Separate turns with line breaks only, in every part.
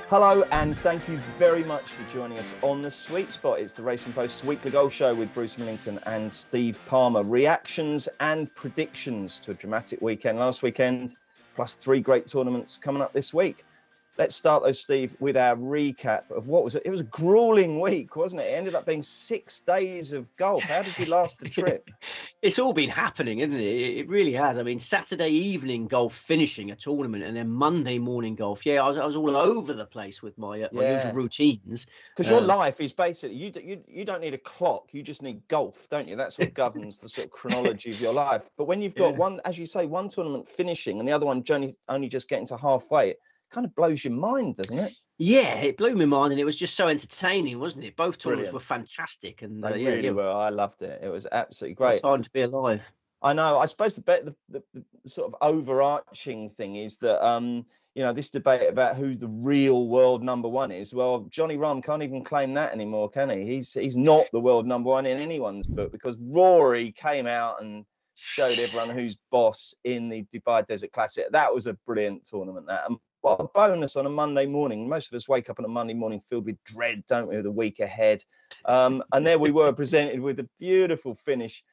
Hello, and thank you very much for joining us on The Sweet Spot. It's the Racing Post's weekly golf show with Bruce Millington and Steve Palmer. Reactions and predictions to a dramatic weekend last weekend, plus 3 great tournaments coming up this week. Let's start, though, Steve, with our recap of what was it? It was a grueling week, wasn't it? It ended up being 6 days of golf. How did you last the trip?
It's all been happening, isn't it? It really has. I mean, Saturday evening golf finishing a tournament, and then Monday morning golf. Yeah, I was all over the place with my usual routines.
Because your life is basically you don't need a clock. You just need golf, don't you? That's what governs the sort of chronology of your life. But when you've got one, as you say, one tournament finishing and the other one only just getting to halfway, it kind of blows your mind, doesn't it?
Yeah, it blew my mind, and it was just so entertaining, wasn't it? Both tournaments were fantastic, and
they really were. I loved it. It was absolutely great.
What time to be alive.
I know. I suppose the sort of overarching thing is that this debate about who the real world number one is. Well, Johnny Rahm can't even claim that anymore, can he? He's not the world number one in anyone's book, because Rory came out and showed everyone who's boss in the Dubai Desert Classic. That was a brilliant tournament. That. And what a bonus on a Monday morning. Most of us wake up on a Monday morning filled with dread, don't we, with the week ahead. And there we were presented with a beautiful finish.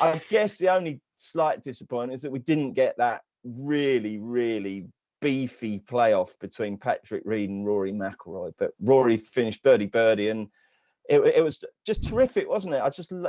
I guess the only slight disappointment is that we didn't get that really, really beefy playoff between Patrick Reed and Rory McIlroy. But Rory finished birdie, and it was just terrific, wasn't it?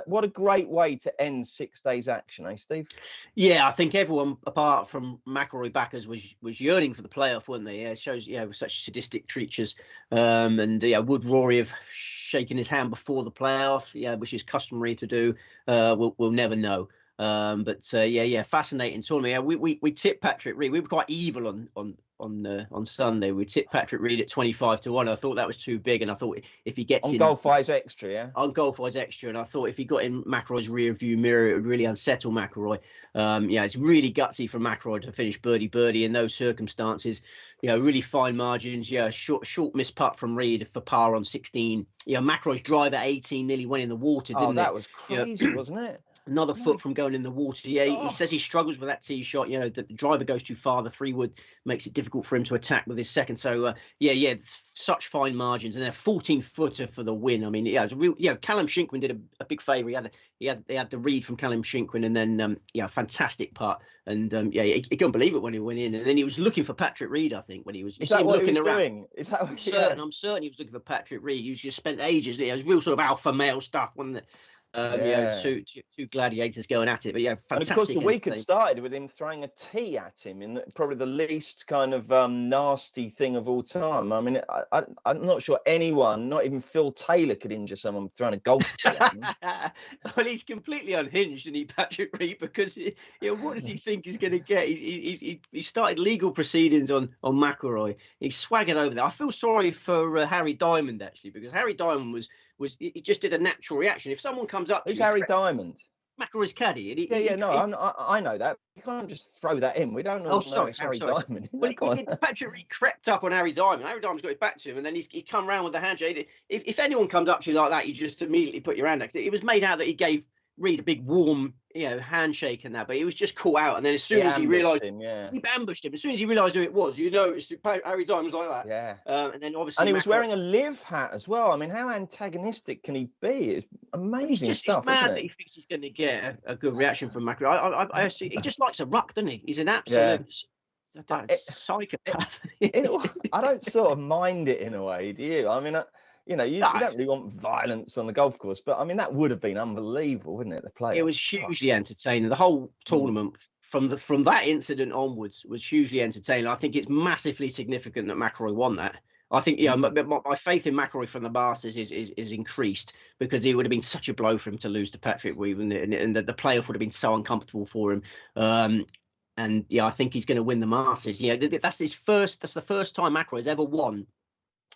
What a great way to end 6 days action, eh, Steve?
Yeah, I think everyone apart from McIlroy backers was yearning for the playoff, weren't they? Yeah, it shows, such sadistic creatures. Would Rory have shaken his hand before the playoff? Yeah, which is customary to do. We'll never know. Fascinating tournament. Yeah, we tipped Patrick Reed. We were quite evil on Sunday. We tipped Patrick Reed at 25-1. I thought that was too big, and I thought if he gets
on Golf-Wise Extra, yeah,
on Golf-Wise Extra, and I thought if he got in McIlroy's rear view mirror, it would really unsettle McIlroy. It's really gutsy for McIlroy to finish birdie in those circumstances. Really fine margins. Yeah, short miss putt from Reed for par on 16. McIlroy's drive at 18 nearly went in the water, didn't it?
That was crazy, wasn't it?
Another foot from going in the water. Yeah, he says he struggles with that tee shot. That the driver goes too far. The 3-wood makes it difficult for him to attack with his second. So, such fine margins, and a 14-footer for the win. I mean, it was real. Callum Shinkman did a big favour. He had the read from Callum Shinkman, and then fantastic putt. And he couldn't believe it when he went in. And then he was looking for Patrick Reed, I think, when he was.
Is that what he was
around.
Doing? Is that what,
I'm certain he was looking for Patrick Reed. He was just spent ages. It was real sort of alpha male stuff, wasn't it? Two gladiators going at it, but fantastic.
And of course, the week had started with him throwing a tee at him in probably the least kind of nasty thing of all time. I mean, I'm not sure anyone, not even Phil Taylor, could injure someone throwing a golf tee at him.
Well, he's completely unhinged, isn't he, Patrick Reed? Because what does he think he's going to get? He started legal proceedings on McIlroy. He swaggered over there. I feel sorry for Harry Diamond, actually, because Harry Diamond was he just did a natural reaction. If someone comes up to
Who's Harry Diamond?
McIlroy's caddy.
I know that. You can't just throw that in. We don't know. Harry Diamond.
Well, Patrick Reed crept up on Harry Diamond. Harry Diamond's got his back to him, and then he come round with the handshake. If anyone comes up to you like that, you just immediately put your hand out. It was made out that he gave Reed a big warm, handshake and that, but he was just caught out. And then as soon as he realised, he ambushed him. As soon as he realised who it was, Harry Diamond was like that.
Yeah.
And then obviously,
and he was wearing a live hat as well. I mean, how antagonistic can he be? It's amazing stuff.
It's mad
isn't it?
that he thinks he's going to get a good reaction from McIlroy. I see. He just likes a ruck, doesn't he? He's an absolute psychopath.
I don't sort of mind it in a way, do you? I mean, you don't really want violence on the golf course, but I mean, that would have been unbelievable, wouldn't it? The play.
It was hugely entertaining. The whole tournament from that incident onwards was hugely entertaining. I think it's massively significant that McIlroy won that. I think my faith in McIlroy from the Masters is increased, because it would have been such a blow for him to lose to Patrick Reed, and the playoff would have been so uncomfortable for him. I think he's going to win the Masters. That's the first time McIlroy's ever won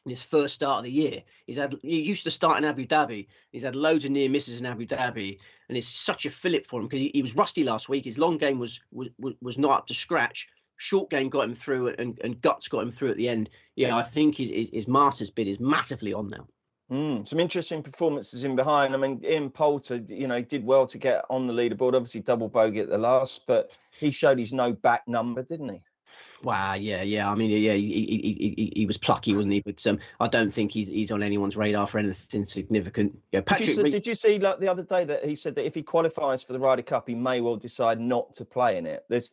in his first start of the year. He used to start in Abu Dhabi. He's had loads of near misses in Abu Dhabi, and it's such a fillip for him because he was rusty last week. His long game was not up to scratch. Short game got him through, and guts got him through at the end. I think his Masters bid is massively on now.
Some interesting performances in behind. I mean, Ian Poulter, did well to get on the leaderboard. Obviously, double bogey at the last, but he showed his no back number, didn't he?
Wow, yeah. I mean, yeah, he was plucky, wasn't he? But I don't think he's on anyone's radar for anything significant. Yeah, Patrick.
Did you see like the other day that he said that if he qualifies for the Ryder Cup, he may well decide not to play in it? There's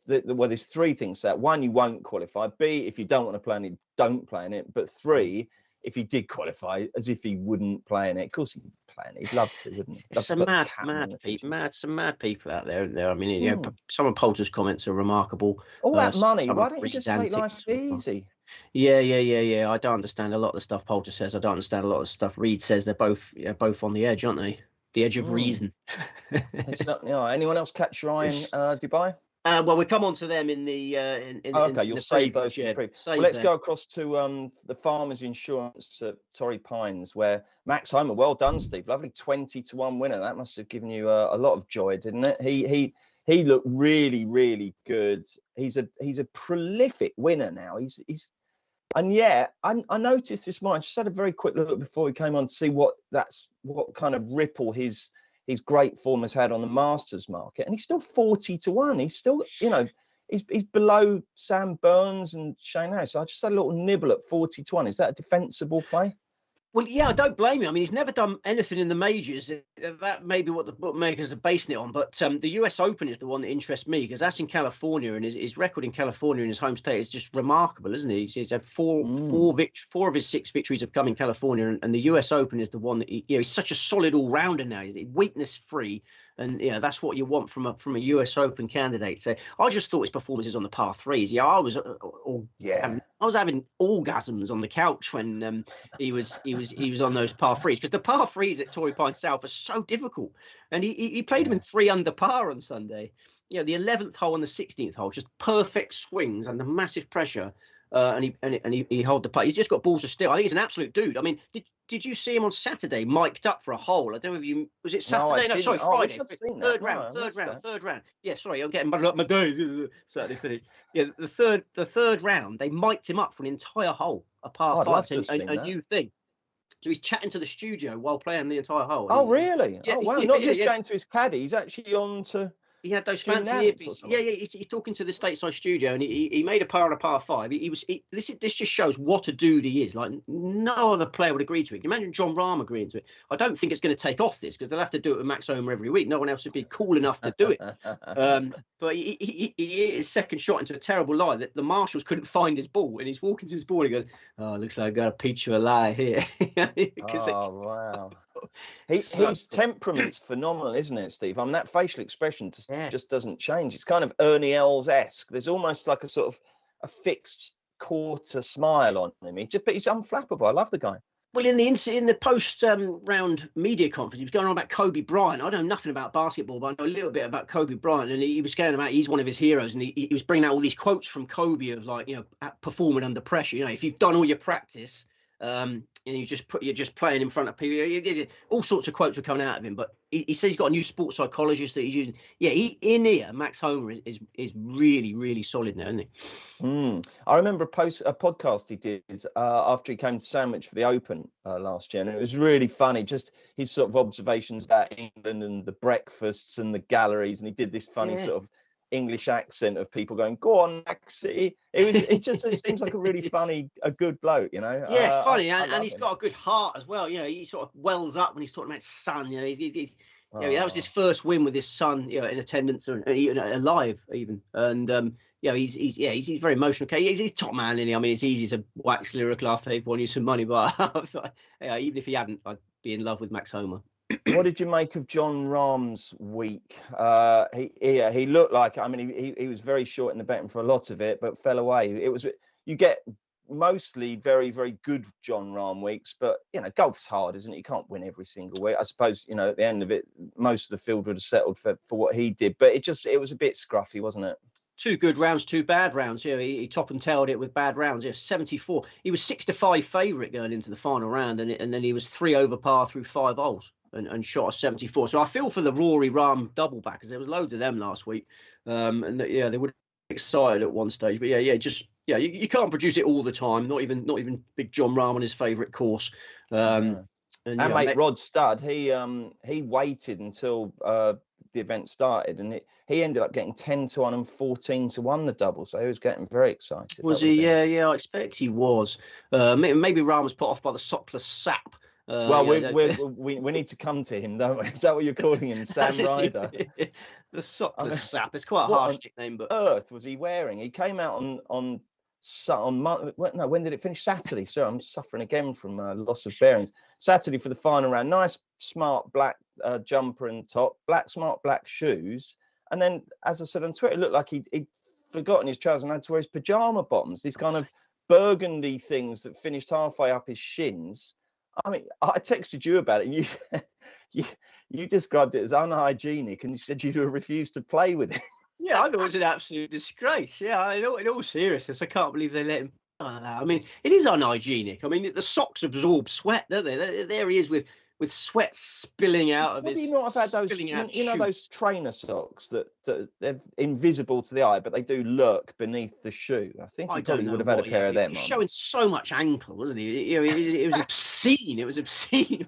three things to that. One, you won't qualify. B, if you don't want to play in it, don't play in it. But three, if he did qualify, as if he wouldn't play in it. Of course he'd play in it. He'd love to, wouldn't he?
Some mad people out there. I mean, you know, some of Poulter's comments are remarkable.
All that money, why don't you just take life easy?
Yeah. I don't understand a lot of the stuff Poulter says. I don't understand a lot of the stuff Reed says. They're both on the edge, aren't they? The edge of reason.
It's not. Anyone else catch your eye in Dubai?
Well, we come on to them in the.
You'll save those. Let's go across to the Farmers Insurance at Torrey Pines, where Max Homer. Well done, Steve. Lovely 20-1 winner. That must have given you a lot of joy, didn't it? He looked really, really good. He's a prolific winner now. And yeah, I noticed this morning. I just had a very quick look before we came on to see what kind of ripple his great form has had on the Masters market, and he's still 40-1. He's still, he's below Sam Burns and Shane Harris. So I just had a little nibble at 40-1. Is that a defensible play?
Well, yeah, I don't blame him. I mean, he's never done anything in the majors. That may be what the bookmakers are basing it on. But the US Open is the one that interests me, because that's in California, and his record in California in his home state is just remarkable, isn't he? He's had four of his 6 victories have come in California, and the US Open is the one that he's such a solid all rounder now. He's weakness free, and that's what you want from a US Open candidate. So I just thought his performances on the par threes. Yeah, I was having orgasms on the couch when he was on those par threes, because the par threes at Torrey Pines South are so difficult, and he played them in 3 under par on Sunday. The 11th hole and the 16th hole, just perfect swings under massive pressure, and he held the putt. He's just got balls of steel. I think he's an absolute dude. I mean, did you see him on Saturday mic'd up for a hole? I don't know if was it Saturday? No, sorry, Friday. Third round. Yeah, sorry, I'm getting muddled up my days. Saturday finish. Yeah, the third round, they mic'd him up for an entire hole, a par 5, a new thing. So he's chatting to the studio while playing the entire hole.
Oh, really? Yeah, oh, wow. Not just chatting to his caddy. He's actually on to...
He had those fancy earpieces. Yeah. He's talking to the stateside studio, and he made a par on a par 5. This just shows what a dude he is. Like, no other player would agree to it. Can you imagine John Rahm agreeing to it? I don't think it's going to take off this, because they'll have to do it with Max Homer every week. No one else would be cool enough to do it. But he hit his second shot into a terrible lie that the marshals couldn't find his ball, and he's walking to his ball and he goes, "Oh, looks like I got a peach of a lie here."
Wow. His temperament's phenomenal, isn't it, Steve? I mean, that facial expression just doesn't change. It's kind of Ernie Els-esque. There's almost like a sort of a fixed quarter smile on him. But he's unflappable. I love the guy.
Well, in the post round media conference, he was going on about Kobe Bryant. I know nothing about basketball, but I know a little bit about Kobe Bryant, and he was going about he's one of his heroes, and he was bringing out all these quotes from Kobe of, like, performing under pressure. If you've done all your practice, and you're just playing in front of people. All sorts of quotes were coming out of him, but he says he's got a new sports psychologist that he's using. Yeah, Max Homer is really, really solid now, isn't he?
I remember a podcast he did after he came to Sandwich for the Open last year, and it was really funny. Just his sort of observations about England and the breakfasts and the galleries, and he did this funny sort of English accent of people going, "Go on, Maxie." It seems like a good bloke,
Yeah, funny, and he's got a good heart as well. He sort of wells up when he's talking about his son. He's that was his first win with his son, in attendance and alive even. And he's very emotional. Okay, he's a top man, isn't he? I mean, it's easy to wax lyrical after they've won you some money, but even if he hadn't, I'd be in love with Max Homer.
What did you make of John Rahm's week? He looked like, I mean, he was very short in the betting for a lot of it, but fell away. You get mostly very, very good John Rahm weeks, but golf's hard, isn't it? You can't win every single week. I suppose at the end of it, most of the field would have settled for what he did, but it was a bit scruffy, wasn't it?
2 good rounds, 2 bad rounds. He top and tailed it with bad rounds. 74. He was 6-5 favourite going into the final round, and then he was 3 over par through 5 holes. And shot a 74. So I feel for the Rory Rahm double back, because there was loads of them last week. And they were excited at one stage. But you can't produce it all the time. Not even big John Rahm on his favourite course. And mate
Rod Studd, he waited until the event started, and he ended up getting 10-1 and 14-1 the double, so he was getting very excited.
Was he? Yeah, I expect he was. Maybe Rahm was put off by the Sopler sap.
Well, we need to come to him, don't we? Is that what you're calling him, Sam Ryder?
The Sopler sap. It's quite a harsh nickname, but
earth was he wearing? He came out on when did it finish? Saturday. Sorry, I'm suffering again from loss of bearings. Saturday for the final round. Nice, smart black jumper and top, smart black shoes. And then, as I said on Twitter, it looked like he'd forgotten his trousers and had to wear his pajama bottoms. These kind of burgundy things that finished halfway up his shins. I mean, I texted you about it, and you described it as unhygienic, and you said you'd refused to play with it.
Yeah, I thought it was an absolute disgrace. Yeah, in all seriousness, I can't believe they let him. I mean, it is unhygienic. I mean, the socks absorb sweat, don't they? There he is with sweat spilling out of his.
Would he not have had those? You know those trainer socks that they're invisible to the eye, but they do lurk beneath the shoe. I think he probably would have had a pair of them.
He was showing so much ankle, wasn't he? It was obscene. It was obscene.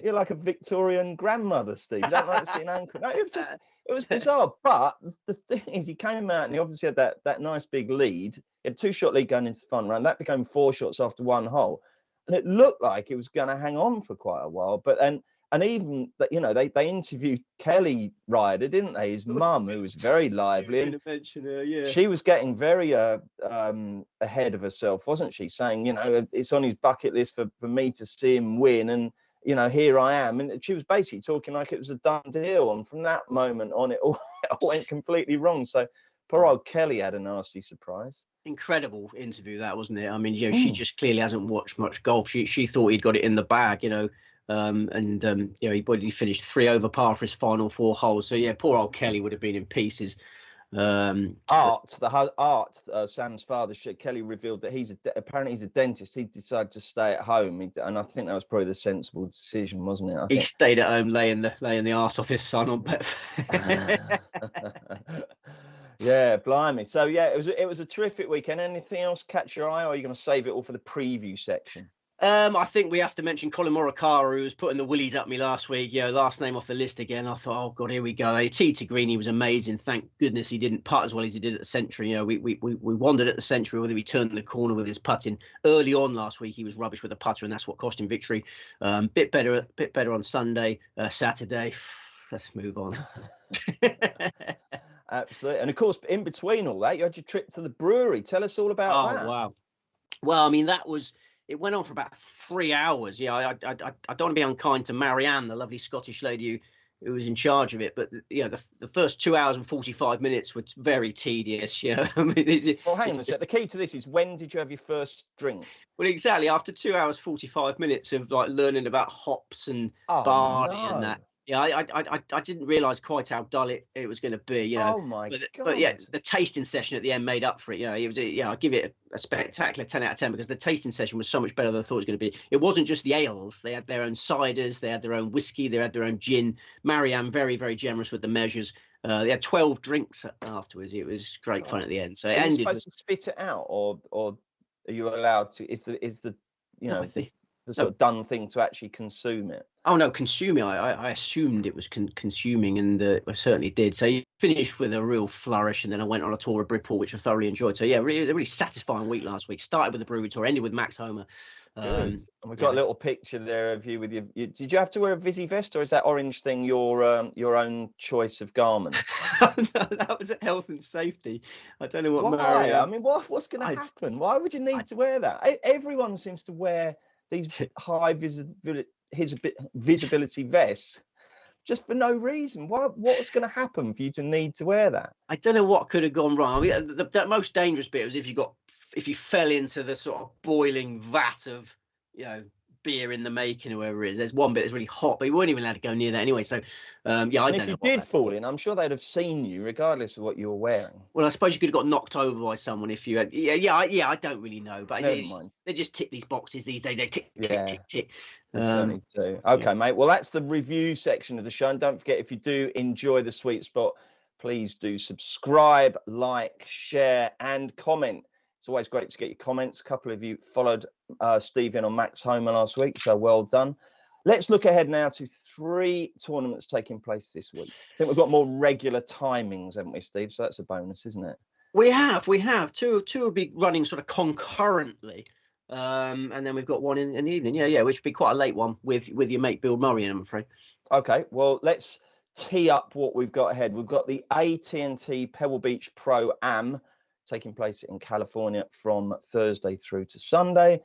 You're like a Victorian grandmother, Steve. You don't like to see an ankle. No, it was bizarre. But the thing is, he came out and he obviously had that nice big lead. He had a 2-shot lead going into the final round. That became 4 shots after one hole. And it looked like it was going to hang on for quite a while. But and even that, they interviewed Kelly Ryder, didn't they? His mum, who was very lively. And
mention her, yeah.
She was getting very ahead of herself, wasn't she? Saying, it's on his bucket list for me to see him win. And, here I am. And she was basically talking like it was a done deal. And from that moment on, it all went completely wrong. So poor old Kelly had a nasty surprise.
Incredible interview that, wasn't it? I mean, she just clearly hasn't watched much golf. She thought he'd got it in the bag, he finished 3 over par for his final 4 holes. So yeah, poor old Kelly would have been in pieces.
Sam's father, Kelly, revealed that apparently he's a dentist. He decided to stay at home, and I think that was probably the sensible decision, wasn't it?
He stayed at home laying the arse off his son on Betfair.
Yeah, blimey. So yeah, it was a terrific weekend. Anything else catch your eye, or are you going to save it all for the preview section?
I think we have to mention Colin Morikawa, who was putting the willies up me last week. Last name off the list again. I thought, oh god, here we go. Tee to green, he was amazing. Thank goodness he didn't putt as well as he did at the Century. We wondered at the Century whether he turned the corner with his putting. Early on last week, he was rubbish with the putter, and that's what cost him victory. Bit better on Sunday, Saturday. Let's move on.
Absolutely. And of course, in between all that, you had your trip to the brewery. Tell us all about that.
Oh, wow. Well, I mean, it went on for about 3 hours. Yeah, I don't want to be unkind to Marianne, the lovely Scottish lady who was in charge of it. But, the first 2 hours and 45 minutes were very tedious. I mean,
well, hang on a sec. The key to this is, when did you have your first drink?
Well, exactly. After 2 hours, 45 minutes of learning about hops and barley and that. Yeah, I didn't realise quite how dull it was going to be.
Oh my god!
But yeah, the tasting session at the end made up for it. It was I give it a spectacular 10 out of 10 because the tasting session was so much better than I thought it was going to be. It wasn't just the ales; they had their own ciders, they had their own whiskey, they had their own gin. Marianne very, very generous with the measures. They had 12 drinks afterwards. It was great fun at the end. So it ended.
Are you supposed to spit it out, or are you allowed to? Is the the sort of done thing to actually consume it?
Oh no, consuming. I assumed it was consuming, and I certainly did. So you finished with a real flourish, and then I went on a tour of Bridport, which I thoroughly enjoyed. So yeah, really satisfying week last week. Started with the Brewery tour, ended with Max Homa.
And we've got a little picture there of you with your. Did you have to wear a Visi vest, or is that orange thing your own choice of garment?
No, that was at health and safety. I don't know what.
Why? I mean, what's going to happen? Why would you need to wear that? Everyone seems to wear these high visibility vests just for no reason. What's going to happen for you to need to wear that?
I don't know what could have gone wrong. I mean, the most dangerous bit was if you fell into the sort of boiling vat of beer in the making, or whoever it is. There's one bit that's really hot, but you weren't even allowed to go near that anyway. So I don't know. If
you did fall in, I'm sure they'd have seen you regardless of what you were wearing.
Well, I suppose you could have got knocked over by someone if you had. I don't really know, but
never mind.
They just tick these boxes these days. They tick.
They certainly do. Okay, mate. Well, that's the review section of the show. And don't forget, if you do enjoy the Sweet Spot, please do subscribe, like, share, and comment. It's always great to get your comments. A couple of you followed Steve in on Max Homa last week, so well done. Let's look ahead now to 3 tournaments taking place this week. I think we've got more regular timings, haven't we, Steve? So that's a bonus, isn't it?
We have. Two will be running sort of concurrently. And then we've got one in the evening. Yeah, which would be quite a late one with your mate Bill Murray, I'm afraid.
Okay, well, let's tee up what we've got ahead. We've got the AT&T Pebble Beach Pro-Am taking place in California from Thursday through to Sunday.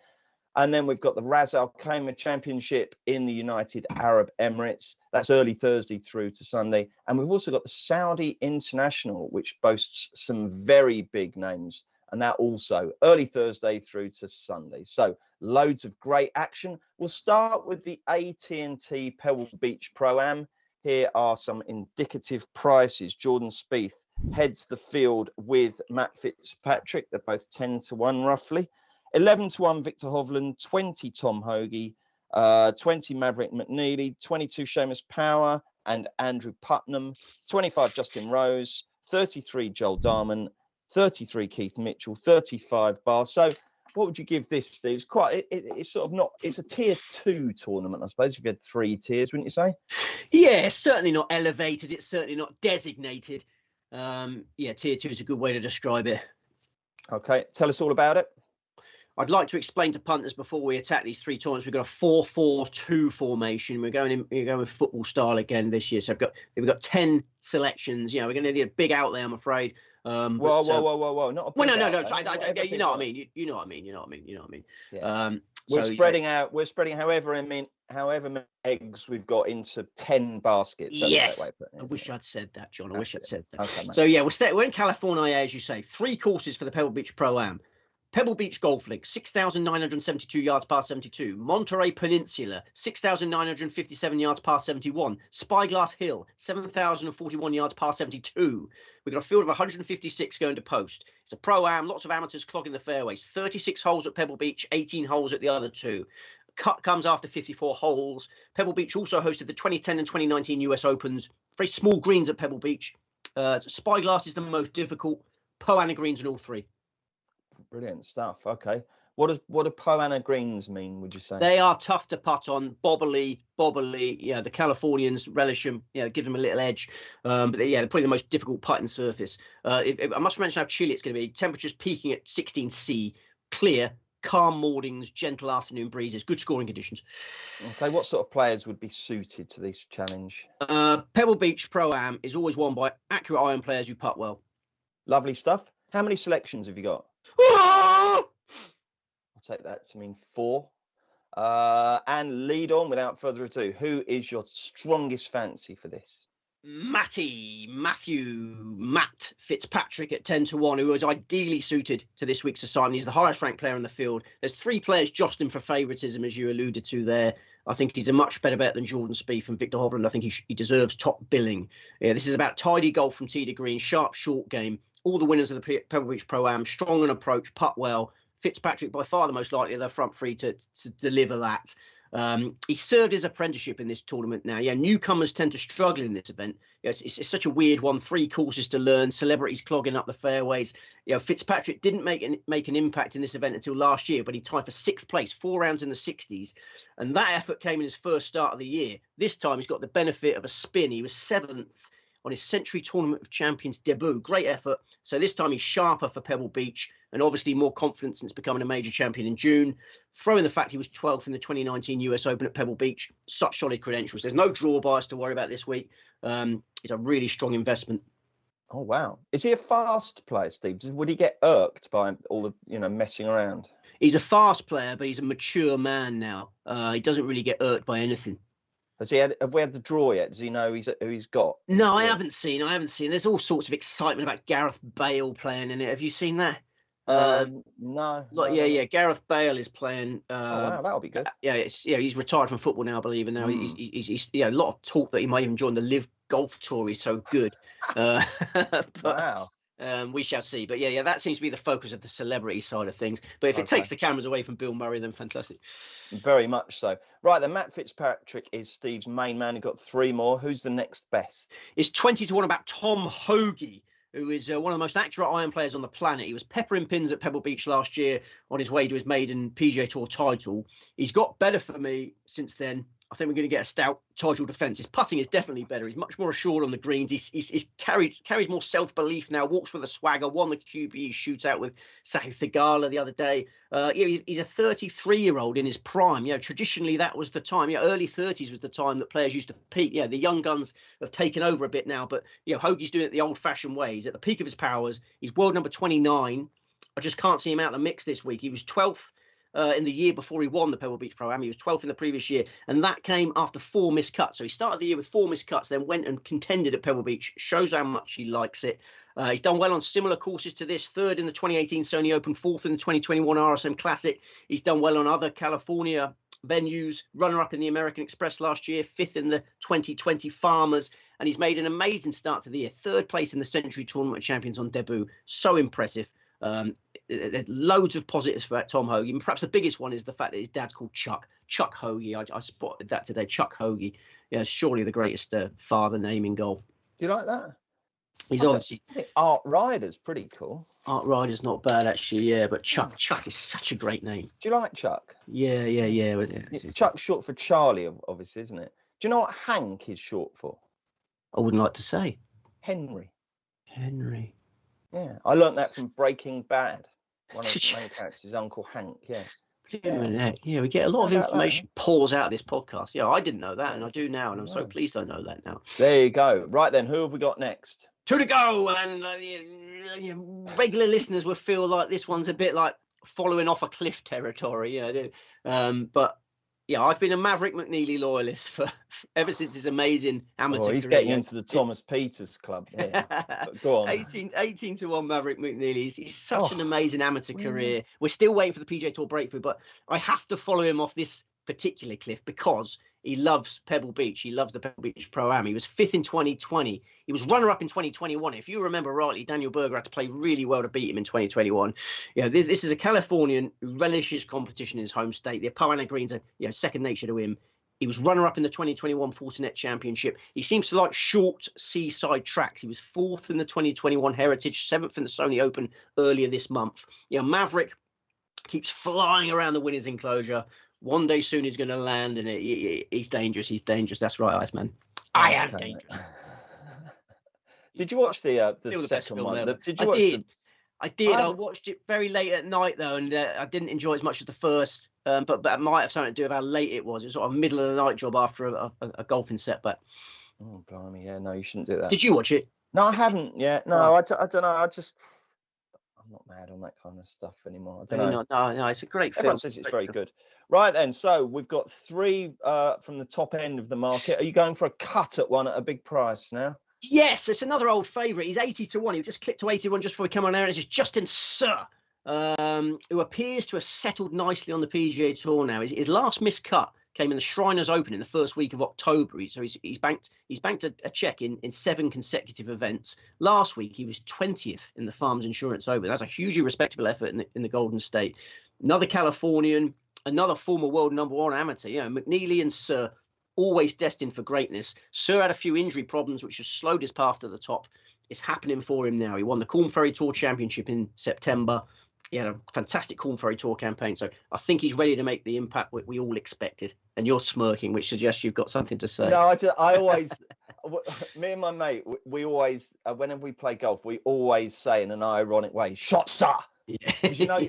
And then we've got the Ras al Khaimah Championship in the United Arab Emirates. That's early Thursday through to Sunday. And we've also got the Saudi International, which boasts some very big names. And that also early Thursday through to Sunday. So loads of great action. We'll start with the AT&T Pebble Beach Pro-Am. Here are some indicative prices. Jordan Spieth heads the field with Matt Fitzpatrick. They're both 10-1 roughly. 11-1 Victor Hovland, 20 Tom Hoge, 20 Maverick McNeely, 22 Seamus Power and Andrew Putnam, 25 Justin Rose, 33 Joel Darman, 33 Keith Mitchell, 35 Bar. So what would you give this, Steve? It's quite, it's sort of not, it's a tier 2 tournament, I suppose, if you had 3 tiers, wouldn't you say?
Yeah, it's certainly not elevated. It's certainly not designated. Tier 2 is a good way to describe it.
Okay, tell us all about it.
I'd like to explain to punters before we attack these 3 tournaments. We've got a 4-4-2 formation. We're going with football style again this year. So we've got 10 selections. We're going to need a big outlay, I'm afraid.
Whoa! Not a big
no. You know what I mean. You know what I mean.
Yeah. We're spreading out. We're spreading however many eggs we've got into 10 baskets. That's
yes. I wish I'd said that, John. I wish I'd said that.
Okay,
so we're in California, as you say. 3 courses for the Pebble Beach Pro-Am. Pebble Beach Golf Links, 6,972 yards par 72. Monterey Peninsula, 6,957 yards par 71. Spyglass Hill, 7,041 yards par 72. We've got a field of 156 going to post. It's a Pro-Am, lots of amateurs clogging the fairways. 36 holes at Pebble Beach, 18 holes at the other 2. Cut comes after 54 holes. Pebble Beach also hosted the 2010 and 2019 US Opens. Very small greens at Pebble Beach. Spyglass is the most difficult. Poana greens in all 3.
Brilliant stuff. Okay. What do Poana greens mean, would you say?
They are tough to putt on, bobbly. The Californians relish them, give them a little edge. But they're probably the most difficult putting surface. I must mention how chilly it's going to be. Temperatures peaking at 16 C, clear, calm mornings, gentle afternoon breezes, good scoring conditions.
Okay, what sort of players would be suited to this challenge?
Pebble Beach Pro-Am is always won by accurate iron players who putt well.
Lovely stuff. How many selections have you got? I'll take that to mean 4. And lead on without further ado. Who is your strongest fancy for this?
Matt Fitzpatrick at 10-1, who is ideally suited to this week's assignment. He's the highest ranked player in the field. There's 3 players jostling for favouritism, as you alluded to there. I think he's a much better bet than Jordan Spieth and Victor Hovland. I think he deserves top billing. Yeah, this is about tidy golf from tee to green, sharp short game. All the winners of the Pebble Beach Pro-Am, strong in approach, putt well. Fitzpatrick by far the most likely of their front 3 to deliver that. He served his apprenticeship in this tournament now. Newcomers tend to struggle in this event. It's such a weird one. 3 courses to learn, celebrities clogging up the fairways. Fitzpatrick didn't make an impact in this event until last year, but he tied for 6th place, 4 rounds in the 60s. And that effort came in his first start of the year. This time he's got the benefit of a spin. He was 7th on his Century Tournament of Champions debut. Great effort. So this time he's sharper for Pebble Beach and obviously more confident since becoming a major champion in June. Throw in the fact he was 12th in the 2019 US Open at Pebble Beach. Such solid credentials. There's no draw bias to worry about this week. It's a really strong investment.
Oh, wow. Is he a fast player, Steve? Would he get irked by all the, messing around?
He's a fast player, but he's a mature man now. He doesn't really get irked by anything.
Have we had the draw yet? Does he know who he's got?
No, I haven't seen. There's all sorts of excitement about Gareth Bale playing in it. Have you seen that?
No.
Gareth Bale is playing.
Oh wow, that'll be good.
He's retired from football now, I believe, and now he's a lot of talk that he might even join the Live Golf Tour. He's so good.
Wow.
We shall see. But that seems to be the focus of the celebrity side of things. But if it takes the cameras away from Bill Murray, then fantastic.
Very much so. Right, then Matt Fitzpatrick is Steve's main man. He got 3 more. Who's the next best?
It's 20-1 about Tom Hoge, who is one of the most accurate iron players on the planet. He was peppering pins at Pebble Beach last year on his way to his maiden PGA Tour title. He's got better for me since then. I think we're going to get a stout Tigel defence. His putting is definitely better. He's much more assured on the greens. He's carries more self-belief now, walks with a swagger, won the QBE shootout with Sahith Theegala the other day. He's a 33-year-old in his prime. Traditionally that was the time. Early 30s was the time that players used to peak. The young guns have taken over a bit now, but Hoagie's doing it the old-fashioned way. He's at the peak of his powers. He's world number 29. I just can't see him out of the mix this week. He was 12th. In the year before he won the Pebble Beach Pro-Am. He was 12th in the previous year, and that came after 4 missed cuts. So he started the year with 4 missed cuts, then went and contended at Pebble Beach. Shows how much he likes it. He's done well on similar courses to this. 3rd in the 2018 Sony Open, 4th in the 2021 RSM Classic. He's done well on other California venues, runner-up in the American Express last year, 5th in the 2020 Farmers, and he's made an amazing start to the year. 3rd place in the Century Tournament of Champions on debut. So impressive. There's loads of positives for Tom Hoagie. And perhaps the biggest one is the fact that his dad's called Chuck Hoagie. I spotted that today. Chuck Hoagie. Surely the greatest father name in golf.
Do you like that?
He's obviously.
I think Art Ryder's pretty cool.
Art Ryder's not bad actually, yeah. But Chuck is such a great name.
Do you like Chuck?
Yeah.
Chuck's short for Charlie, obviously, isn't it? Do you know what Hank is short for?
I wouldn't like to say.
Henry.
Yeah,
I learnt that from Breaking Bad. One of the main characters, Uncle Hank. Yeah.
Yeah, we get a lot of information pours out of this podcast. I didn't know that, and I do now, and I'm so pleased I know that now.
There you go. Right then, who have we got next?
2 to go, and regular listeners will feel like this one's a bit like following off a cliff territory. But I've been a Maverick McNeely loyalist for ever since his amazing amateur
he's
career.
Getting into the Thomas Peters club. Go on.
18 to 1 Maverick McNeely. He's such an amazing amateur career. We're still waiting for the PGA Tour breakthrough, but I have to follow him off this particular cliff because he loves Pebble Beach. He loves the Pebble Beach Pro-Am. He was 5th in 2020. He was runner-up in 2021. If you remember rightly, Daniel Berger had to play really well to beat him in 2021. This is a Californian who relishes competition in his home state. The Apollo Greens are second nature to him. He was runner-up in the 2021 Fortinet Championship. He seems to like short seaside tracks. He was 4th in the 2021 Heritage, 7th in the Sony Open earlier this month. Maverick keeps flying around the winners' enclosure. One day soon he's going to land, and he's dangerous. He's dangerous. That's right, Iceman. I am dangerous.
Did you watch the second one? I did.
I watched it very late at night though, and I didn't enjoy it as much as the first. But it might have something to do with how late it was. It was sort of a middle of the night job after a golfing setback.
Oh blimey! Yeah, no, you shouldn't do that.
Did you watch it?
No, I haven't yet. No, I don't know. I'm not mad on that kind of stuff anymore. I don't know.
No, it's a great film.
Everyone says it's very good. Right then, so we've got 3 from the top end of the market. Are you going for a cut at one at a big price now?
Yes, it's another old favourite. He's 80 to 1. He just clicked to 81 just before we come on air. It's just Justin Suh, who appears to have settled nicely on the PGA Tour now. His last missed cut came in the Shriners Open in the first week of October. So he's banked a check in 7 consecutive events. Last week he was 20th in the Farmers Insurance Open. That's a hugely respectable effort in the Golden State. Another Californian, another former world number 1 amateur. McNeely and Suh always destined for greatness. Suh had a few injury problems which has slowed his path to the top. It's happening for him now. He won the Corn Ferry Tour Championship in September. He had a fantastic Corn Ferry Tour campaign. So I think he's ready to make the impact we all expected. And you're smirking, which suggests you've got something to say.
No, I always, me and my mate, we always, whenever we play golf, we always say in an ironic way, "Shot, sir." Yeah.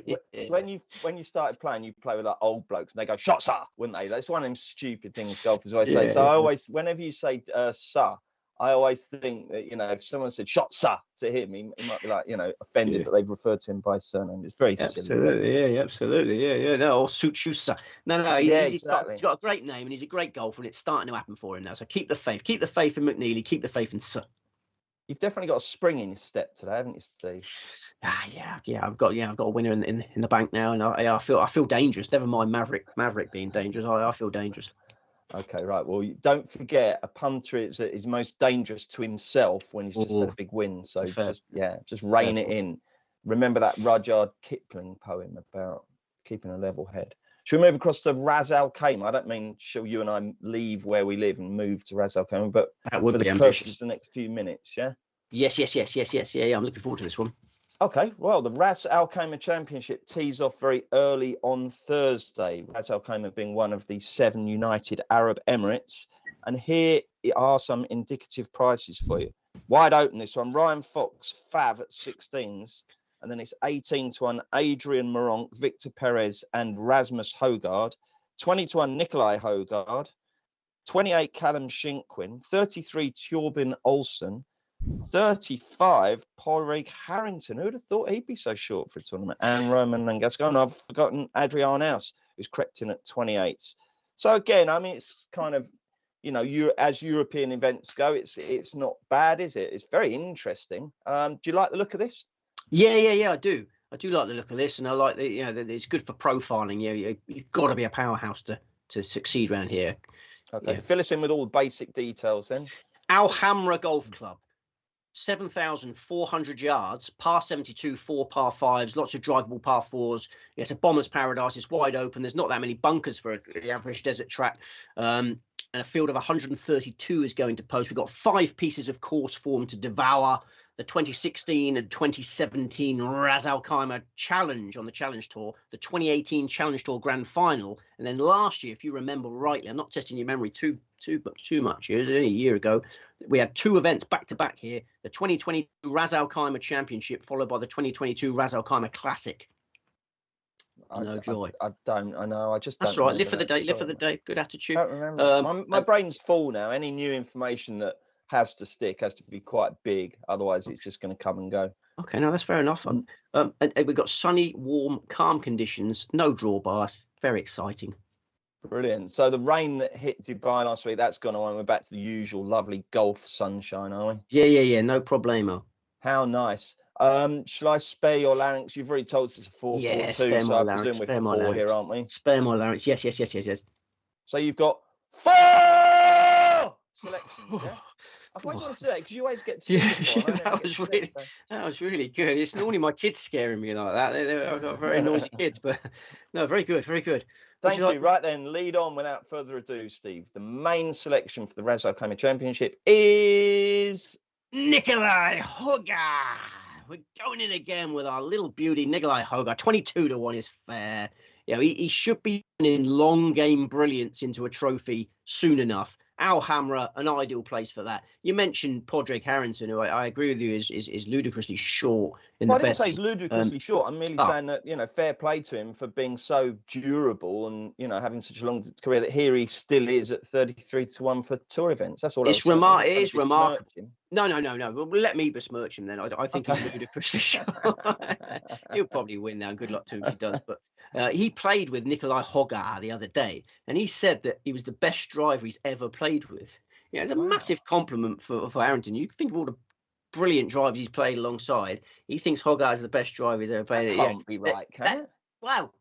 When you started playing, you play with like old blokes and they go, "Shot, sir," wouldn't they? That's one of them stupid things golfers always say. So I always, whenever you say "sir," I always think that, if someone said "shot, sir" to him, he might be like, offended that they've referred to him by his surname. It's very silly.
Absolutely. No, or suit you, sir. No. He's got a great name and he's a great golfer, and it's starting to happen for him now. So keep the faith. Keep the faith in McNeely. Keep the faith in Suh.
You've definitely got a spring in your step today, haven't you, Steve?
Yeah. I've got a winner in the bank now, and I feel dangerous. Never mind Maverick being dangerous. I feel dangerous.
Okay, right. Well, don't forget, a punter is most dangerous to himself when he's just had a big win. So just rein it in. Remember that Rudyard Kipling poem about keeping a level head. Should we move across to Ras al Khaimah? I don't mean shall you and I leave where we live and move to Ras al Khaimah, but
that would
for
be
the purposes of the next few minutes, yeah?
Yes. Yeah, I'm looking forward to this one.
Okay, well, the Ras Al Khaimah Championship tees off very early on Thursday. Ras Al Khaimah being one of the 7 United Arab Emirates. And here are some indicative prices for you. Wide open this one. Ryan Fox, Fav at 16s. And then it's 18-1 Adrian Moronk, Victor Perez, and Rasmus Højgaard. 20-1 Nikolai Højgaard. 28 Callum Shinkwin. 33 Turbin Olsen. 35 Padraig Harrington. Who'd have thought he'd be so short for a tournament? And Roman Langasco. And I've forgotten Adrian House, who's crept in at 28. So again, I mean, it's kind of, as European events go, it's not bad, is it? It's very interesting. Do you like the look of this?
Yeah, I do. I do like the look of this, and I like that it's good for profiling. You've got to be a powerhouse to succeed around here.
Okay, fill us in with all the basic details then.
Al Hamra Golf Club. 7,400 yards, par 72, 4 par 5s, lots of drivable par 4s. It's a bomber's paradise. It's wide open. There's not that many bunkers for the average desert track. And a field of 132 is going to post. We've got 5 pieces of course form to devour. The 2016 and 2017 Ras Al Khaimah Challenge on the Challenge Tour, the 2018 Challenge Tour Grand Final, and then last year, if you remember rightly, I'm not testing your memory too much here, it was only a year ago, we had 2 events back to back here, the 2022 Ras Al Khaimah Championship followed by the 2022 Ras Al Khaimah Classic. No joy.
I know. I just don't.
That's right. Live for the day. Good attitude.
I don't remember. My brain's full now. Any new information that has to stick has to be quite big. Otherwise, it's just going to come and go.
Okay, no, that's fair enough. And we've got sunny, warm, calm conditions. No drawbars. Very exciting.
Brilliant. So the rain that hit Dubai last week, that's gone away. We're back to the usual lovely Gulf sunshine, are we?
Yeah. No problemo.
How nice. Shall I spare your larynx? You've already told us it's a 4-4-2, so I presume we're 4 here, aren't we?
Spare my larynx. Yes.
So you've got 4 selections, yeah? I thought you wanted to do that because you always get to
that was really good. It's normally my kids scaring me like that. I've got very noisy kids, but no, very good.
Thank you. Right then, lead on without further ado, Steve. The main selection for the Ras Al Khaimah Championship is
Nikolai Højgaard. We're going in again with our little beauty, Nikolai Højgaard. 22-1 is fair. He should be in long game brilliance into a trophy soon enough. Al Hamra, an ideal place for that. You mentioned Padraig Harrington, who I agree with you is ludicrously short in the best.
I didn't say he's ludicrously short. I'm merely saying that, fair play to him for being so durable and, having such a long career that here he still is at 33-1 for tour events. That's all.
It is remarkable. No. Well, let me besmirch him then. I think he's ludicrously short. He'll probably win now. Good luck to him if he does. But he played with Nikolai Højgaard the other day, and he said that he was the best driver he's ever played with. It's a massive compliment for Harrington. You think of all the brilliant drivers he's played alongside. He thinks Højgaard is the best driver he's ever played.
That can't be right, can it?
Wow.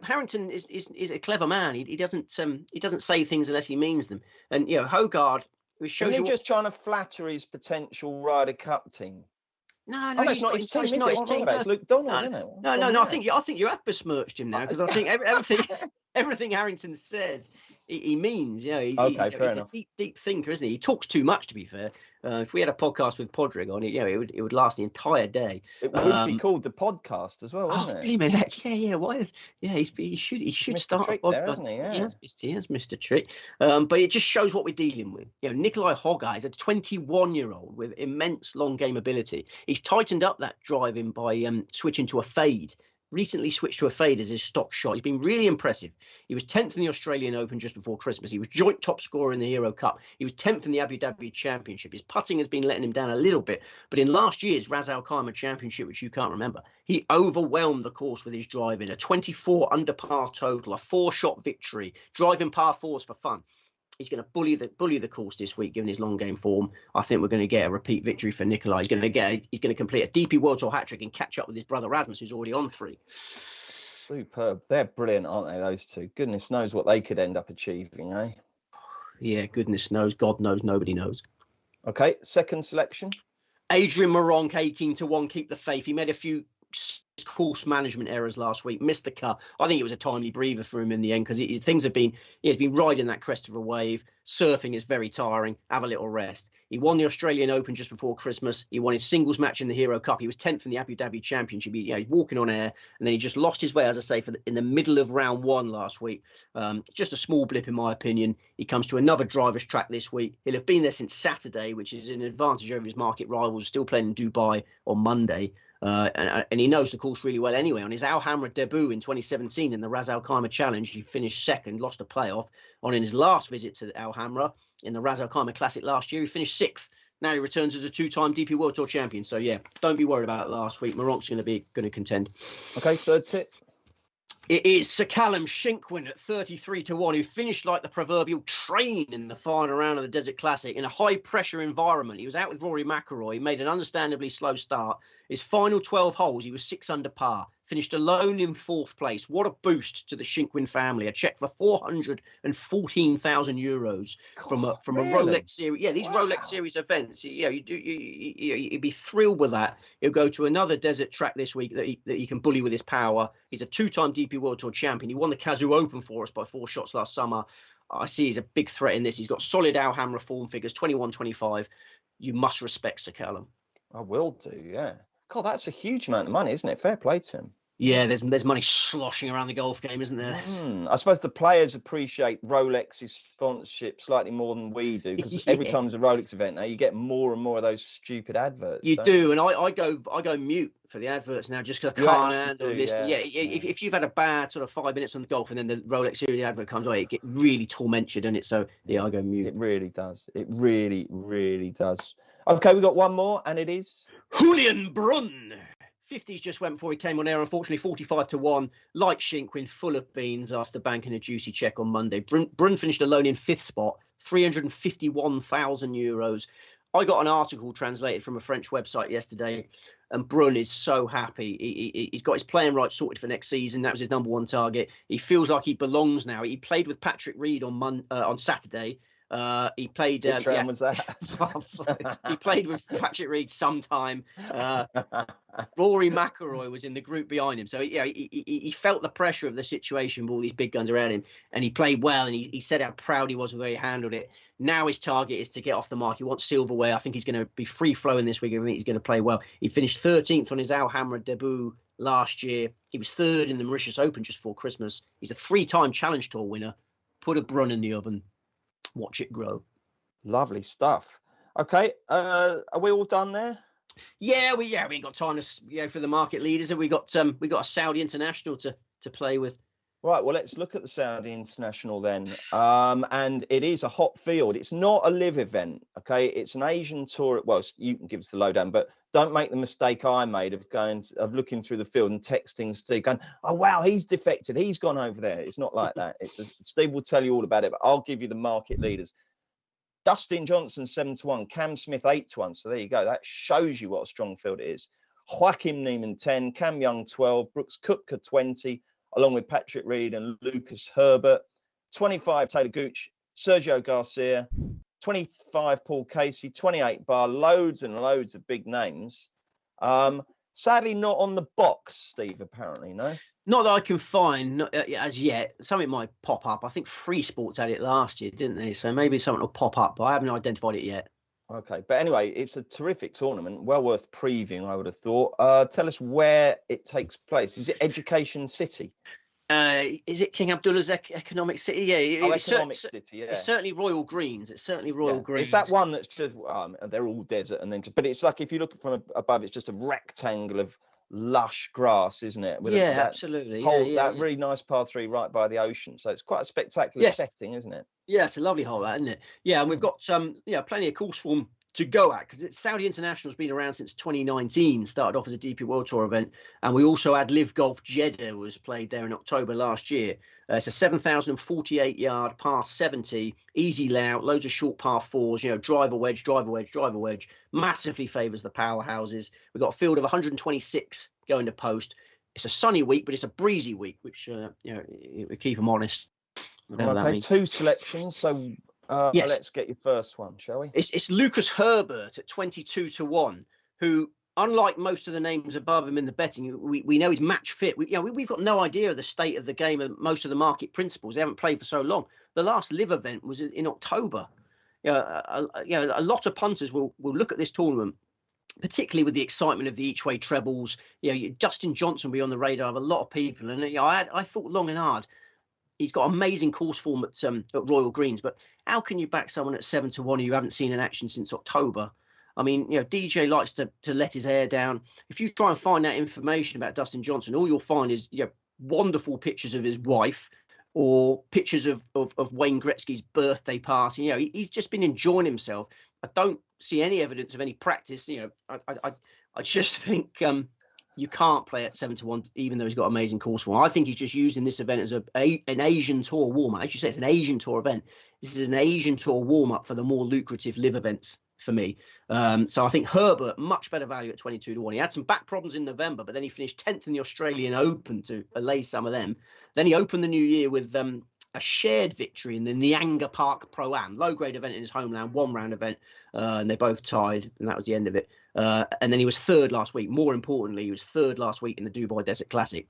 Harrington is a clever man. He doesn't say things unless he means them. And Højgaard.
Isn't he just trying to flatter his potential Ryder Cup team?
No,
it's not his team. It's Luke Donald, isn't it?
No. I think you have besmirched him now because I think everything Harrington says he means. He's a deep thinker, isn't he? He talks too much, to be fair. If we had a podcast with Padraig on it, it would last the entire day.
It would be called the podcast as well, wouldn't
it? Yeah. Why? Yeah, he should start a podcast.
There, hasn't he? Yeah.
He has Mr. Trick. But it just shows what we're dealing with. Nikolai Højgaard is a 21-year-old with immense long game ability. He's tightened up that driving by switching to a fade. Recently switched to a fade as his stock shot. He's been really impressive. He was 10th in the Australian Open just before Christmas. He was joint top scorer in the Hero Cup. He was 10th in the Abu Dhabi Championship. His putting has been letting him down a little bit. But in last year's Ras Al Khaimah Championship, which you can't remember, he overwhelmed the course with his driving. A 24 under par total, a 4-shot victory, driving par 4s for fun. He's going to bully the course this week, given his long game form. I think we're going to get a repeat victory for Nikolai. He's going to complete a DP World Tour hat trick and catch up with his brother Rasmus, who's already on 3.
Superb. They're brilliant, aren't they? Those two. Goodness knows what they could end up achieving, eh?
Yeah, goodness knows. God knows. Nobody knows.
Okay, second selection.
Adrian Moronk, 18-1. Keep the faith. He made a few course management errors last week, missed the cut. I think it was a timely breather for him in the end, because things have been, he's been riding that crest of a wave. Surfing is very tiring. Have a little rest. He won the Australian Open just before Christmas. He won his singles match in the Hero Cup. He was 10th in the Abu Dhabi Championship. He's walking on air, and then he just lost his way, as I say, in the middle of round one last week. Just a small blip, in my opinion. He comes to another driver's track this week. He'll have been there since Saturday, which is an advantage over his market rivals, still playing in Dubai on Monday. And he knows the course really well anyway. On his Al Hamra debut in 2017 in the Ras Al Khaimah Challenge, he finished second, lost a playoff. In his last visit to Al Hamra in the Ras Al Khaimah Classic last year, he finished sixth. Now he returns as a two-time DP World Tour champion. So yeah, don't be worried about it last week. Morocco's going to contend.
Okay, third tip.
It is Sir Callum Shinkwin at 33-1, who finished like the proverbial train in the final round of the Desert Classic in a high-pressure environment. He was out with Rory McIlroy. He made an understandably slow start. His final 12 holes, he was 6 under par. Finished alone in 4th place. What a boost to the Shinkwin family. A check for €414,000 from a Rolex series. Yeah, these Rolex series events. You'd be thrilled with that. He'll go to another desert track this week that he can bully with his power. He's a 2-time DP World Tour champion. He won the Kazoo Open for us by 4 shots last summer. I see he's a big threat in this. He's got solid Al Hamra form figures, 21-25. You must respect Sir Callum.
I will do, yeah. God, that's a huge amount of money, isn't it? Fair play to him.
Yeah, there's money sloshing around the golf game, isn't there?
I suppose the players appreciate Rolex's sponsorship slightly more than we do, because every time there's a Rolex event now, you get more and more of those stupid adverts.
You do, and I go mute for the adverts now just because I can't handle listening. Yeah. If you've had a bad sort of 5 minutes on the golf and then the Rolex series advert comes on, it really torments you, doesn't it? So yeah, I go mute.
It really does. It really, really does. Okay, we got one more, and it is
Julian Brunn. 50s just went before he came on air, unfortunately. 45-1, like Shinkwin, full of beans after banking a juicy check on Monday. Brunn finished alone in 5th spot, €351,000. I got an article translated from a French website yesterday, and Brunn is so happy. He's got his playing right sorted for next season. That was his number one target. He feels like he belongs now. He played with Patrick Reed on Saturday. He played.
Which round was that?
He played with Patrick Reed sometime. Rory McIlroy was in the group behind him, so he felt the pressure of the situation with all these big guns around him, and he played well. And he said how proud he was of the way he handled it. Now his target is to get off the mark. He wants silverware. I think he's going to be free flowing this week. I think he's going to play well. He finished 13th on his Al Hamra debut last year. He was 3rd in the Mauritius Open just before Christmas. He's a 3-time Challenge Tour winner. Put a Brunn in the oven. Watch it grow.
Lovely stuff. Okay, are we all done there?
Yeah, we ain't got time to for the market leaders, and we got a Saudi international to play with.
Right, well, let's look at the Saudi International then. And it is a hot field. It's not a live event, okay? It's an Asian tour. Well, you can give us the lowdown, but don't make the mistake I made of looking through the field and texting Steve going, oh, wow, he's defected. He's gone over there. It's not like that. Steve will tell you all about it, but I'll give you the market leaders. Dustin Johnson, 7-1. Cam Smith, 8-1. So there you go. That shows you what a strong field it is. Joaquim Niemann, 10. Cam Young, 12. Brooks Koepka, 20. Along with Patrick Reed and Lucas Herbert. 25, Taylor Gooch, Sergio Garcia. 25, Paul Casey. 28, Barr. Loads and loads of big names. Sadly, not on the box, Steve, apparently, no?
Not that I can find as yet. Something might pop up. I think Free Sports had it last year, didn't they? So maybe something will pop up, but I haven't identified it yet. Okay.
But anyway, it's a terrific tournament. Well worth previewing, I would have thought. Tell us where it takes place. Is it Education City?
Is it King Abdullah's Economic City? Yeah.
Economic City, yeah.
It's certainly Royal Greens. It's
that one that's just, they're all desert. But it's like, if you look from above, it's just a rectangle of lush grass, isn't it?
Absolutely.
That really nice par 3 right by the ocean. So it's quite a spectacular setting, isn't it?
Yeah, it's a lovely hole, isn't it? Yeah, and we've got plenty of course form to go at, because Saudi International's been around since 2019, started off as a DP World Tour event, and we also had Live Golf Jeddah was played there in October last year. It's a 7,048 yard par 70, easy layout, loads of short par 4s, driver wedge, massively favours the powerhouses. We've got a field of 126 going to post. It's a sunny week, but it's a breezy week, which we keep them honest.
Okay, 2 selections, so let's get your first one, shall we?
It's Lucas Herbert at 22-1, who unlike most of the names above him in the betting, we know he's match fit. We've got no idea of the state of the game and most of the market principles. They haven't played for so long. The last live event was in October. A lot of punters will look at this tournament, particularly with the excitement of the each way trebles. Justin Johnson will be on the radar of a lot of people, and I thought long and hard. He's got amazing course form at Royal Greens, but how can you back someone at 7-1 who you haven't seen in action since October? I mean, DJ likes to let his hair down. If you try and find out information about Dustin Johnson, all you'll find is wonderful pictures of his wife or pictures of Wayne Gretzky's birthday party. He's just been enjoying himself. I don't see any evidence of any practice. I just think you can't play at 7-1, even though he's got amazing course form. I think he's just using this event as an Asian Tour warm-up. As you say, it's an Asian Tour event. This is an Asian Tour warm-up for the more lucrative live events for me. So I think Herbert, much better value at 22-1. He had some back problems in November, but then he finished 10th in the Australian Open to allay some of them. Then he opened the new year with a shared victory in the Nyanga Park Pro-Am, low-grade event in his homeland, one-round event, and they both tied, and that was the end of it. And then he was third last week. More importantly, he was third last week in the Dubai Desert Classic,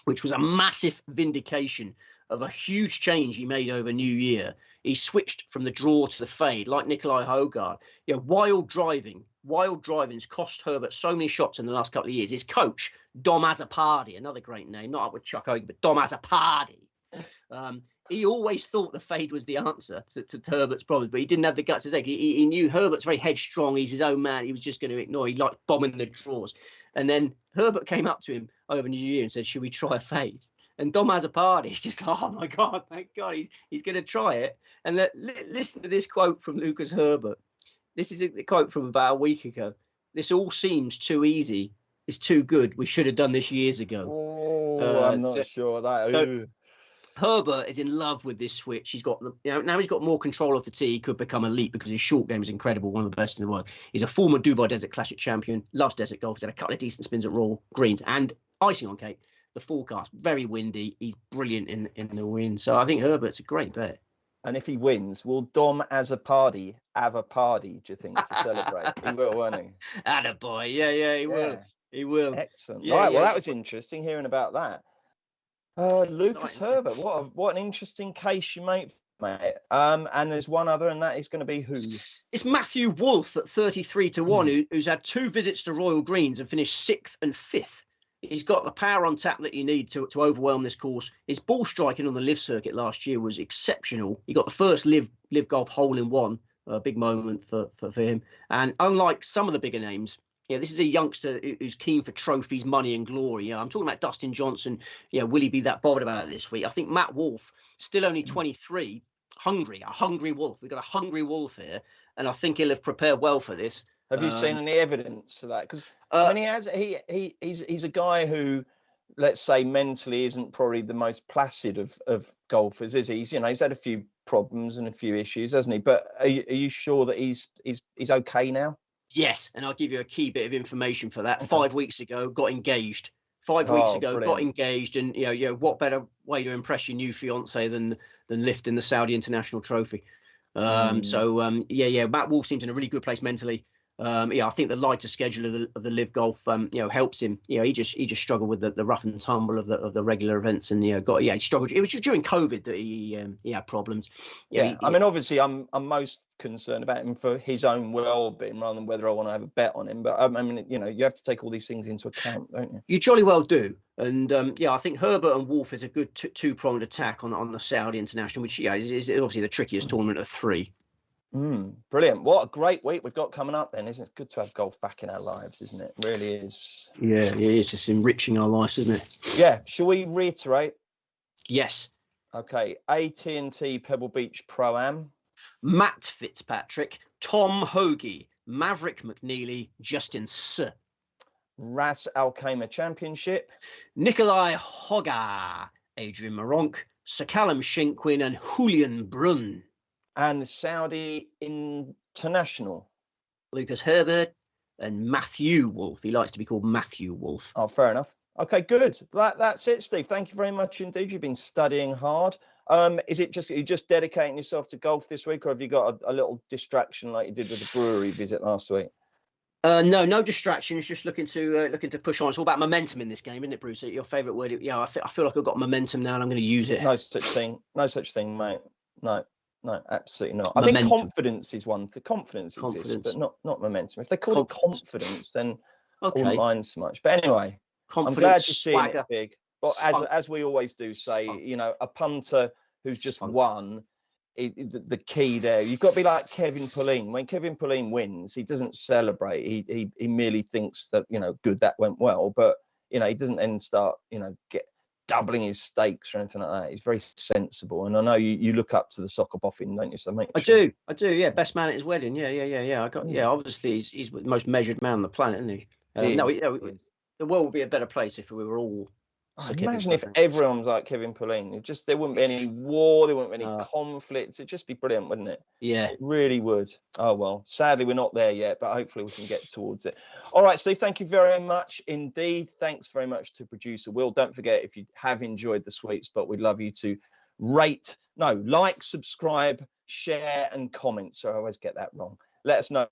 which was a massive vindication of a huge change he made over New Year. He switched from the draw to the fade, like Nikolai Hogard. Wild driving's cost Herbert so many shots in the last couple of years. His coach, Dom Azzopardi, another great name, not up with Chuck Hogan, but Dom Azzopardi. He always thought the fade was the answer to Herbert's problems, but he didn't have the guts to say. He knew Herbert's very headstrong. He's his own man. He was just going to ignore. He liked bombing the draws. And then Herbert came up to him over New Year and said, "Should we try a fade?" And Dom Azzopardi is just like, "Oh my God, thank God, he's going to try it." And listen to this quote from Lucas Herbert. This is a quote from about a week ago. "This all seems too easy. It's too good. We should have done this years ago."
Oh, I'm not sure that.
Herbert is in love with this switch. He's got now he's got more control of the tee. He could become elite because his short game is incredible, one of the best in the world. He's a former Dubai Desert Classic champion, loves desert golf. He's had a couple of decent spins at Royal Greens, and icing on cake, the forecast very windy. He's brilliant in the wind. So I think Herbert's a great bet.
And if he wins, will Dom Azzopardi have a party, do you think, to celebrate? He will, won't he?
Attaboy. Yeah, he will. He will.
Excellent. Right, well, that was interesting hearing about that. Lucas Herbert, what an interesting case you make, mate. And there's one other, and that is going to be who?
It's Matthew Wolff at 33-1, who's had 2 visits to Royal Greens and finished 6th and 5th. He's got the power on tap that you need to overwhelm this course. His ball striking on the live circuit last year was exceptional. He got the first live golf hole in one, a big moment for him. And unlike some of the bigger names, this is a youngster who's keen for trophies, money and glory. I'm talking about Dustin Johnson. Will he be that bothered about it this week? I think Matt Wolff, still only 23, a hungry Wolf. We've got a hungry Wolf here, and I think he'll have prepared well for this.
Have you seen any evidence of that? Because he's a guy who, let's say, mentally isn't probably the most placid of golfers, is he? He's had a few problems and a few issues, hasn't he? But are you sure that he's okay now?
Yes, and I'll give you a key bit of information for that. Okay. 5 weeks ago, got engaged. 5 weeks ago, brilliant. Got engaged, and what better way to impress your new fiance than lifting the Saudi International Trophy? Matt Wolff seems in a really good place mentally. I think the lighter schedule of the live golf helps him. He just struggled with the rough and tumble of the regular events, and he struggled. It was during COVID that he had problems.
I mean, obviously, I'm most concerned about him for his own well-being rather than whether I want to have a bet on him. But I mean, you have to take all these things into account, don't you?
You jolly well do. And I think Herbert and Wolff is a good two-pronged attack on the Saudi International, which is obviously the trickiest tournament of 3.
Brilliant. What a great week we've got coming up then, isn't it? Good to have golf back in our lives, isn't it? It really is.
Yeah, it is just enriching our lives, isn't it?
Yeah. Shall we reiterate?
Yes.
Okay. AT&T Pebble Beach Pro-Am.
Matt Fitzpatrick, Tom Hoagie, Maverick McNeely, Justin S.
Ras Al Khaimah Championship.
Nikolai Hoggar, Adrian Maronk, Sir Callum Shinkwin and Julian Brunn.
And the Saudi International.
Lucas Herbert and Matthew Wolff. He likes to be called Matthew Wolff.
Oh, fair enough. Okay, good. That's it, Steve. Thank you very much indeed. You've been studying hard. Is it just, are you just dedicating yourself to golf this week, or have you got a little distraction like you did with the brewery visit last week?
No distractions. Just looking to push on. It's all about momentum in this game, isn't it, Bruce? Your favourite word? Yeah, I feel like I've got momentum now, and I'm going to use it.
No such thing. No such thing, mate. No, absolutely not.
Momentum.
I think confidence is one. The confidence exists, but not momentum. If they call it confidence, then I wouldn't mind so much. But anyway, I'm glad you're seeing it big. But as we always do say, you know, a punter who's just won. The key there, you've got to be like Kevin Pullein. When Kevin Pullein wins, he doesn't celebrate. He merely thinks that, you know, good, that went well. But, you know, he doesn't then start, you know, doubling his stakes or anything like that. He's very sensible. And I know you look up to the soccer boffin, don't you? So
I do. Yeah, best man at his wedding. Yeah. Obviously he's the most measured man on the planet, isn't he? The world would be a better place if we were all.
Imagine if everyone was like Kevin Pullein. There wouldn't be any war, there wouldn't be any conflicts. It'd just be brilliant, wouldn't it?
Yeah.
It really would. Oh, well, sadly, we're not there yet, but hopefully we can get towards it. All right, Steve, thank you very much indeed. Thanks very much to producer Will. Don't forget, if you have enjoyed the sweet spot, we'd love you to like, subscribe, share, and comment. So I always get that wrong. Let us know.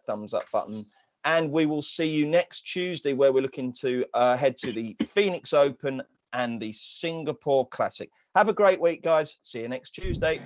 Thumbs up button. And we will see you next Tuesday, where we're looking to head to the Phoenix Open and the Singapore Classic. Have a great week, guys. See you next Tuesday.